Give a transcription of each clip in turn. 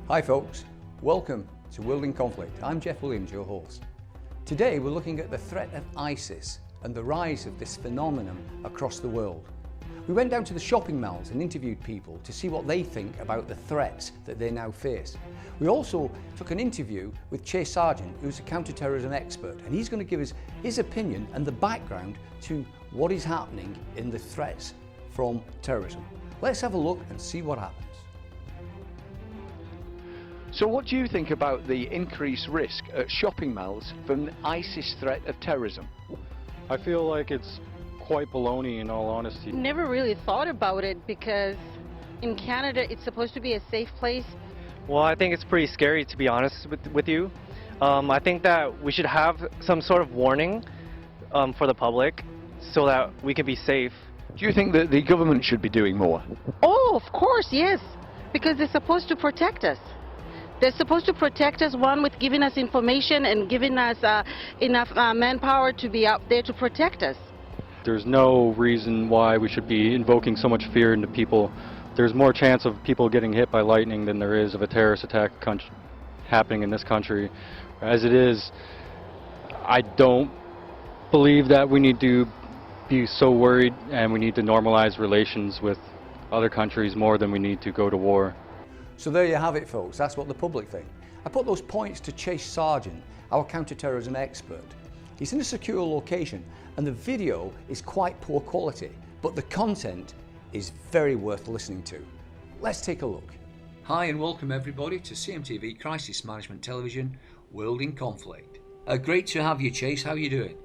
Hi folks, welcome to In Conflict. I'm Jeff Williams, your host. Today we're looking at the threat of ISIS and the rise of this phenomenon across the world. We went down to the shopping malls and interviewed people to see what they think about the threats that they now face. We also took an interview with Chase Sargent, who's a counter-terrorism expert, and he's going to give us his opinion and the background to what is happening in the threats from terrorism. Let's have a look and see what happens. So what do you think about the increased risk at shopping malls from the ISIS threat of terrorism? I feel like it's quite baloney, in all honesty. Never really thought about it because in Canada it's supposed to be a safe place. Well, I think it's pretty scary, to be honest with you. I think that we should have some sort of warning for the public so that we can be safe. Do you think that the government should be doing more? Oh, of course, yes, because they're supposed to protect us. They're supposed to protect us, one, with giving us information and giving us enough manpower to be out there to protect us. There's no reason why we should be invoking so much fear into people. There's more chance of people getting hit by lightning than there is of a terrorist attack happening in this country. As it is, I don't believe that we need to be so worried, and we need to normalize relations with other countries more than we need to go to war. So there you have it, folks. That's what the public think. I put those points to Chase Sargent, our counter-terrorism expert. He's in a secure location and the video is quite poor quality, but the content is very worth listening to. Let's take a look. Hi and welcome everybody to CMTV Crisis Management Television, World in Conflict. Great to have you, Chase. How are you doing?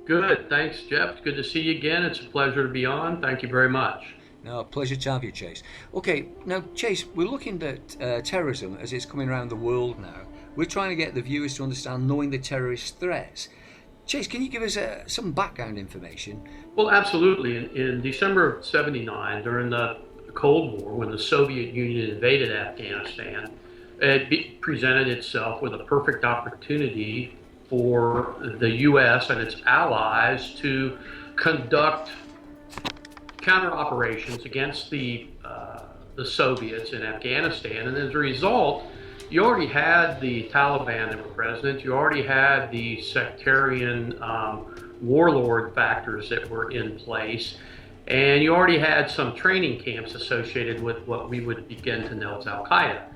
Good, thanks, Jeff. Good to see you again. It's a pleasure to be on. Thank you very much. No, pleasure to have you, Chase. Okay, now, Chase, we're looking at terrorism as it's coming around the world now. We're trying to get the viewers to understand knowing the terrorist threats. Chase, can you give us some background information? Well, absolutely. In December of '79, during the Cold War, when the Soviet Union invaded Afghanistan, it presented itself with a perfect opportunity for the U.S. and its allies to conduct counter operations against the Soviets in Afghanistan, and as a result, you already had the Taliban that were president. You already had the sectarian warlord factors that were in place, and you already had some training camps associated with what we would begin to know as Al-Qaeda.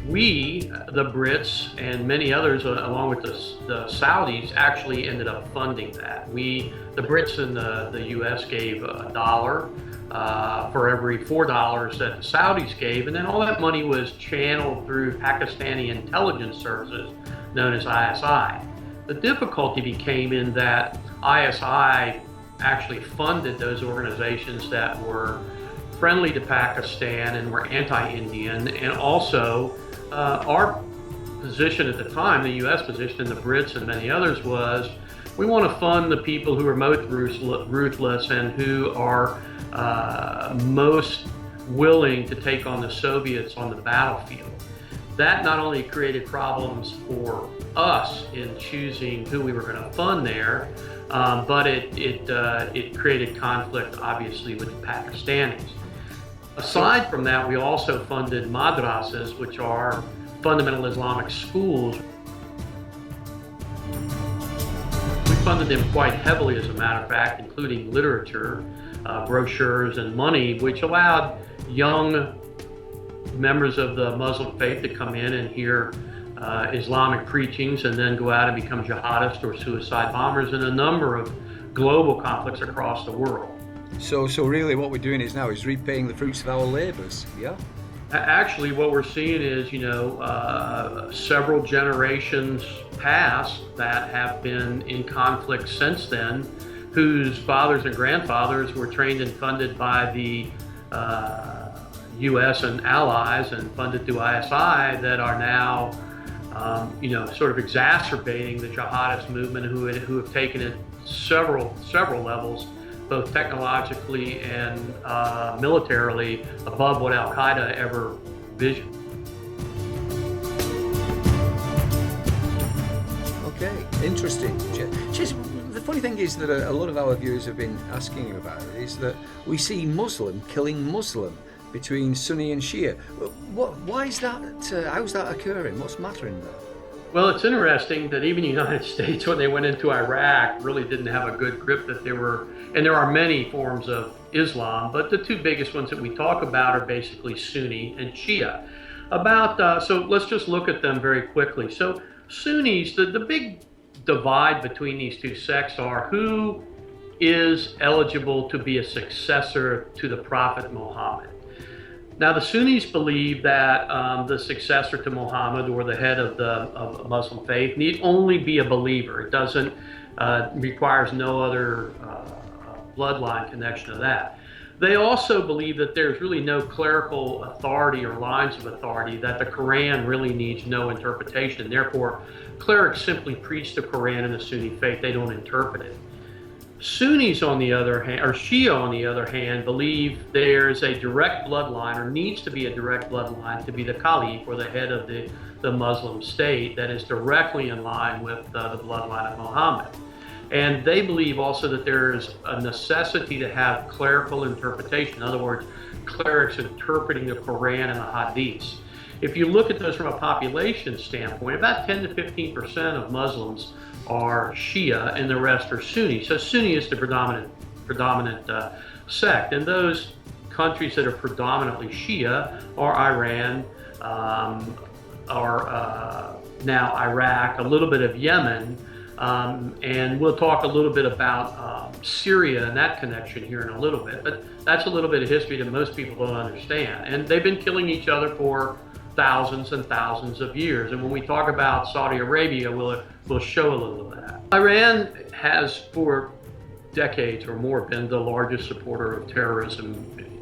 We, the Brits, and many others, along with the Saudis, actually ended up funding that. The Brits and the U.S. gave $1 for every $4 that the Saudis gave, and then all that money was channeled through Pakistani intelligence services known as ISI. The difficulty became in that ISI actually funded those organizations that were friendly to Pakistan and were anti-Indian, and also our position at the time, the U.S. position, and the Brits and many others, was we want to fund the people who are most ruthless and who are most willing to take on the Soviets on the battlefield. That not only created problems for us in choosing who we were going to fund there, but it created conflict, obviously, with the Pakistanis. Aside from that, we also funded madrasas, which are fundamental Islamic schools. We funded them quite heavily, as a matter of fact, including literature, brochures, and money, which allowed young members of the Muslim faith to come in and hear Islamic preachings and then go out and become jihadists or suicide bombers in a number of global conflicts across the world. So really what we're doing now is repaying the fruits of our labours, yeah? Actually, what we're seeing is, several generations past that have been in conflict since then, whose fathers and grandfathers were trained and funded by the U.S. and allies and funded through ISI, that are now, sort of exacerbating the jihadist movement, who have taken it several levels, both technologically and militarily, above what Al-Qaeda ever visioned. Okay, interesting. Chase, the funny thing is that a lot of our viewers have been asking about it, is that we see Muslim killing Muslim between Sunni and Shia. Why is that? How's that occurring? What's mattering there? Well, it's interesting that even the United States, when they went into Iraq, really didn't have a good grip that there were, and there are many forms of Islam, but the two biggest ones that we talk about are basically Sunni and Shia. So let's just look at them very quickly. So Sunnis, the big divide between these two sects are who is eligible to be a successor to the Prophet Muhammad. Now, the Sunnis believe that the successor to Muhammad, or the head of the Muslim faith, need only be a believer. It doesn't requires no other bloodline connection to that. They also believe that there's really no clerical authority or lines of authority, that the Quran really needs no interpretation. Therefore, clerics simply preach the Quran in the Sunni faith. They don't interpret it. Sunnis, on the other hand, or Shia, on the other hand, believe there's a direct bloodline, or needs to be a direct bloodline, to be the Caliph, or the head of the Muslim state, that is directly in line with the bloodline of Muhammad. And they believe also that there is a necessity to have clerical interpretation. In other words, clerics interpreting the Quran and the Hadiths. If you look at those from a population standpoint, about 10 to 15% of Muslims are Shia, and the rest are Sunni. So Sunni is the predominant sect. And those countries that are predominantly Shia are Iran, now Iraq, a little bit of Yemen, and we'll talk a little bit about Syria and that connection here in a little bit. But that's a little bit of history that most people don't understand. And they've been killing each other for thousands and thousands of years. And when we talk about Saudi Arabia, we'll show a little of that. Iran has, for decades or more, been the largest supporter of terrorism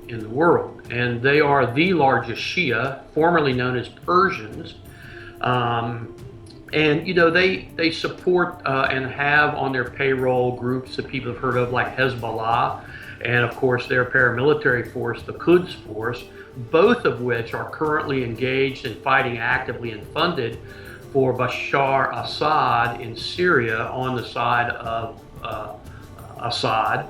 in the world. And they are the largest Shia, formerly known as Persians. And you know, they support and have on their payroll groups that people have heard of, like Hezbollah, and of course their paramilitary force, the Quds Force, both of which are currently engaged in fighting actively and funded for Bashar Assad in Syria on the side of Assad.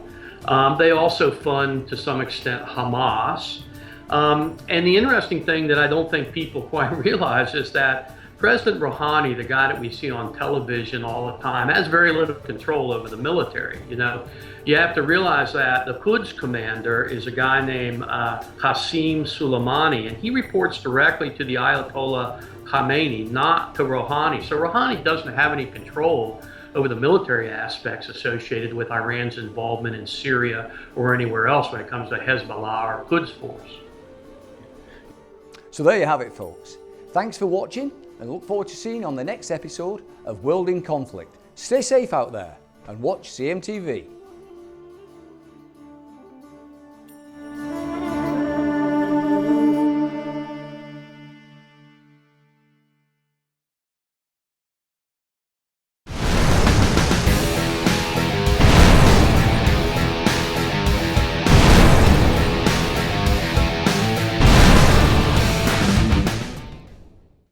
They also fund, to some extent, Hamas. And the interesting thing that I don't think people quite realize is that President Rouhani, the guy that we see on television all the time, has very little control over the military. You know, you have to realize that the Quds commander is a guy named Qasem Soleimani, and he reports directly to the Ayatollah Khamenei, not to Rouhani. So Rouhani doesn't have any control over the military aspects associated with Iran's involvement in Syria or anywhere else when it comes to Hezbollah or Quds Force. So there you have it, folks. Thanks for watching, and look forward to seeing you on the next episode of World in Conflict. Stay safe out there and watch CMTV.